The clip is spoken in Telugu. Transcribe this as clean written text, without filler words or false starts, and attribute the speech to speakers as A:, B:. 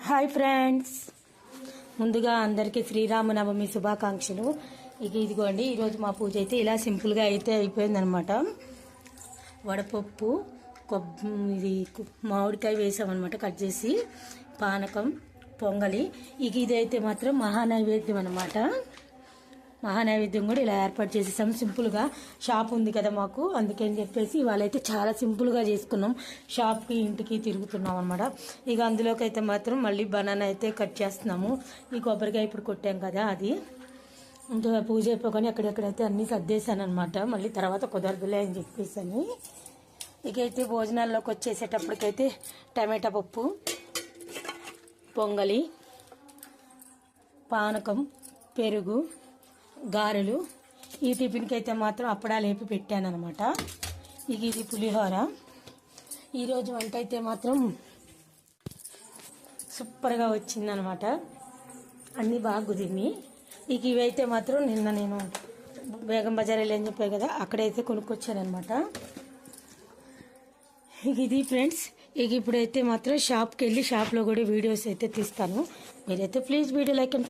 A: హాయ్ ఫ్రెండ్స్, ముందుగా అందరికీ శ్రీరామనవమి శుభాకాంక్షలు. ఇదిగోండి, ఈరోజు మా పూజ అయితే ఇలా సింపుల్గా అయితే అయిపోయిందనమాట. వడపప్పు, ఇది మామిడికాయ వేసామన్నమాట కట్ చేసి, పానకం, పొంగలి. ఇదైతే మాత్రం మహానైవేద్యం అనమాట. మహానైవేద్యం కూడా ఇలా ఏర్పాటు చేసేసాం సింపుల్గా. షాప్ ఉంది కదా మాకు, అందుకని చెప్పేసి వాళ్ళైతే చాలా సింపుల్గా చేసుకున్నాం. షాప్కి ఇంటికి తిరుగుతున్నాం అనమాట. అందులోకి అయితే మాత్రం మళ్ళీ బనానా అయితే కట్ చేస్తున్నాము. ఈ కొబ్బరికాయ ఇప్పుడు కొట్టాం కదా, అది ఇంకా పూజ అయిపోగానే ఎక్కడెక్కడైతే అన్నీ సర్దేశాను అనమాట. మళ్ళీ తర్వాత కుదరదులే అని చెప్పేసి అని. అయితే భోజనాల్లోకి వచ్చేసేటప్పటికైతే టమాటా పప్పు, పొంగలి, పానకం, పెరుగు, గారెలు. ఈ టిఫిన్కి అయితే మాత్రం అప్పడాలు వేపి పెట్టాను అనమాట. ఇది పులిహోర. ఈరోజు వంట అయితే మాత్రం సూపర్గా వచ్చిందనమాట. అన్నీ బాగా కుదిరినాయి. ఇవైతే మాత్రం నిన్న నేను బేగం బజార్ వెళ్ళి అని చెప్పాను కదా, అక్కడైతే కొనుక్కొచ్చానమాట. ఇది ఫ్రెండ్స్. ఇప్పుడైతే మాత్రం షాప్కి వెళ్ళి షాప్లో కూడా వీడియోస్ అయితే తీస్తాను. మీరైతే ప్లీజ్ వీడియో లైక్ అండ్